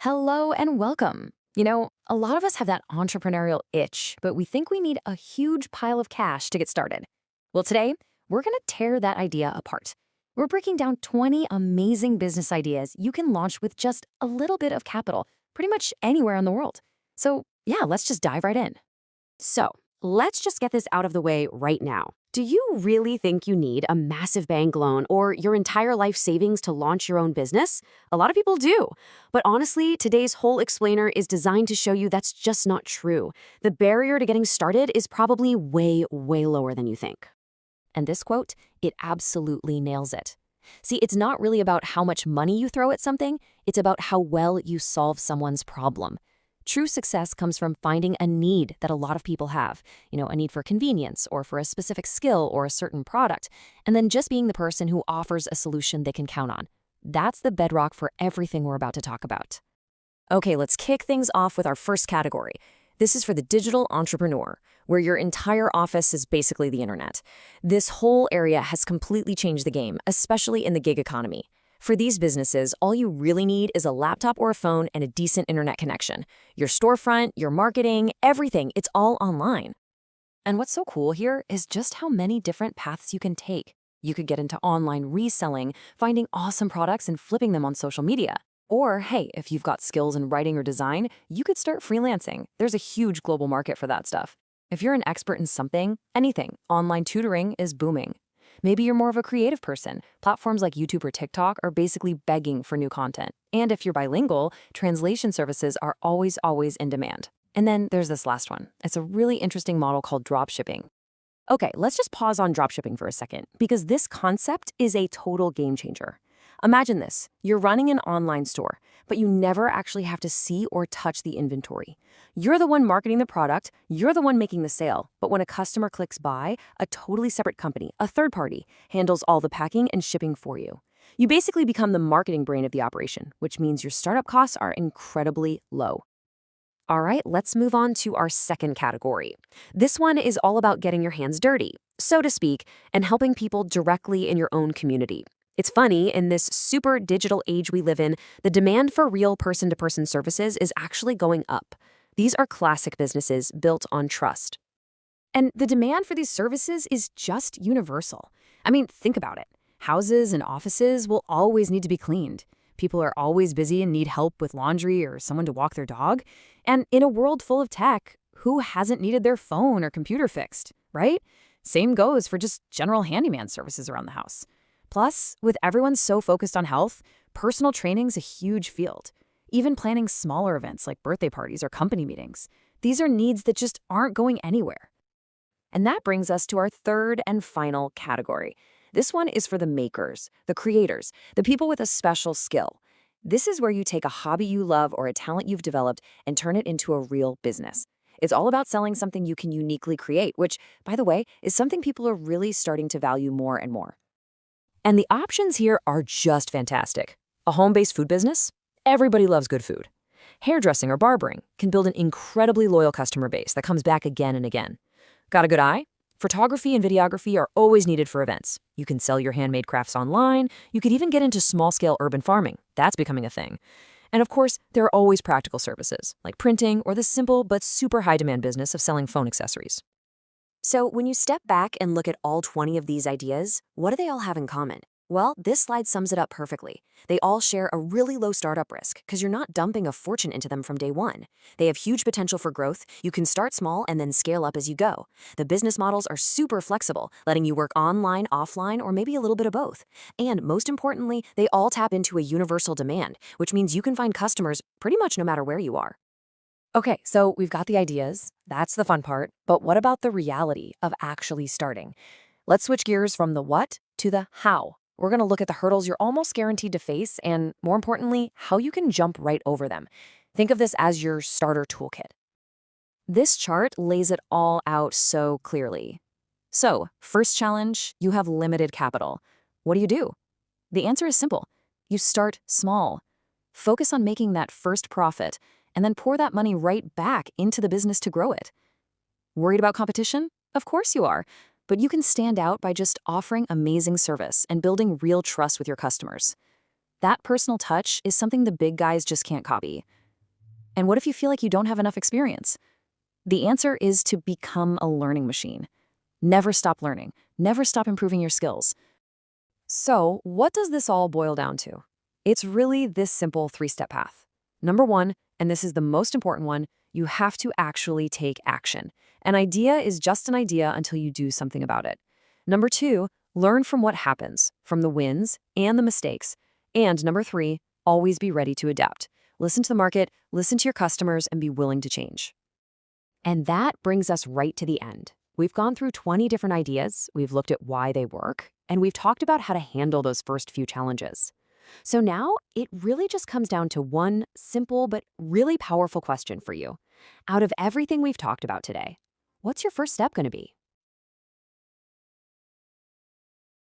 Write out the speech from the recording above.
Hello and welcome. A lot of us have that entrepreneurial itch, but we think we need a huge pile of cash to get started. Well, today, we're going to tear that idea apart. We're breaking down 20 amazing business ideas you can launch with just a little bit of capital, pretty much anywhere in the world. So, yeah, let's just dive right in. So, let's just get this out of the way right now. Do you really think you need a massive bank loan or your entire life savings to launch your own business? A lot of people do. But honestly, today's whole explainer is designed to show you that's just not true. The barrier to getting started is probably way, way lower than you think. And this quote, it absolutely nails it. See, it's not really about how much money you throw at something, it's about how well you solve someone's problem. True success comes from finding a need that a lot of people have, a need for convenience or for a specific skill or a certain product, and then just being the person who offers a solution they can count on. That's the bedrock for everything we're about to talk about. Okay, let's kick things off with our first category. This is for the digital entrepreneur, where your entire office is basically the internet. This whole area has completely changed the game, especially in the gig economy. For these businesses, all you really need is a laptop or a phone and a decent internet connection. Your storefront, your marketing, everything, it's all online. And what's so cool here is just how many different paths you can take. You could get into online reselling, finding awesome products and flipping them on social media. Or, hey, if you've got skills in writing or design, you could start freelancing. There's a huge global market for that stuff. If you're an expert in something, anything, online tutoring is booming. Maybe you're more of a creative person. Platforms like YouTube or TikTok are basically begging for new content. And if you're bilingual, translation services are always in demand. And then there's this last one. It's a really interesting model called dropshipping. Okay, let's just pause on dropshipping for a second, because this concept is a total game changer. Imagine this. You're running an online store, but you never actually have to see or touch the inventory. You're the one marketing the product, you're the one making the sale, but when a customer clicks buy, a totally separate company, a third party, handles all the packing and shipping for you. You basically become the marketing brain of the operation, which means your startup costs are incredibly low. All right, let's move on to our second category. This one is all about getting your hands dirty, so to speak, and helping people directly in your own community. It's funny, in this super digital age we live in, the demand for real person-to-person services is actually going up. These are classic businesses built on trust. And the demand for these services is just universal. I mean, think about it. Houses and offices will always need to be cleaned. People are always busy and need help with laundry or someone to walk their dog. And in a world full of tech, who hasn't needed their phone or computer fixed, right? Same goes for just general handyman services around the house. Plus, with everyone so focused on health, personal training's a huge field. Even planning smaller events like birthday parties or company meetings. These are needs that just aren't going anywhere. And that brings us to our third and final category. This one is for the makers, the creators, the people with a special skill. This is where you take a hobby you love or a talent you've developed and turn it into a real business. It's all about selling something you can uniquely create, which, by the way, is something people are really starting to value more and more. And the options here are just fantastic. A home-based food business? Everybody loves good food. Hairdressing or barbering can build an incredibly loyal customer base that comes back again and again. Got a good eye? Photography and videography are always needed for events. You can sell your handmade crafts online. You could even get into small-scale urban farming. That's becoming a thing. And of course, there are always practical services, like printing or the simple but super high-demand business of selling phone accessories. So when you step back and look at all 20 of these ideas, what do they all have in common? Well, this slide sums it up perfectly. They all share a really low startup risk because you're not dumping a fortune into them from day one. They have huge potential for growth. You can start small and then scale up as you go. The business models are super flexible, letting you work online, offline, or maybe a little bit of both. And most importantly, they all tap into a universal demand, which means you can find customers pretty much no matter where you are. Okay, so we've got the ideas. That's the fun part. But what about the reality of actually starting? Let's switch gears from the what to the how. We're going to look at the hurdles you're almost guaranteed to face and, more importantly, how you can jump right over them. Think of this as your starter toolkit. This chart lays it all out so clearly. So, first challenge, you have limited capital. What do? The answer is simple. You start small. Focus on making that first profit, and then pour that money right back into the business to grow it. Worried about competition? Of course you are. But you can stand out by just offering amazing service and building real trust with your customers. That personal touch is something the big guys just can't copy. And what if you feel like you don't have enough experience? The answer is to become a learning machine. Never stop learning. Never stop improving your skills. So, what does this all boil down to? It's really this simple three-step path. Number one, and this is the most important one, you have to actually take action. An idea is just an idea until you do something about it. Number two, learn from what happens, from the wins and the mistakes. And number three, always be ready to adapt. Listen to the market, listen to your customers, and be willing to change. And that brings us right to the end. We've gone through 20 different ideas, we've looked at why they work, and we've talked about how to handle those first few challenges. So now it really just comes down to one simple but really powerful question for you. Out of everything we've talked about today, what's your first step going to be?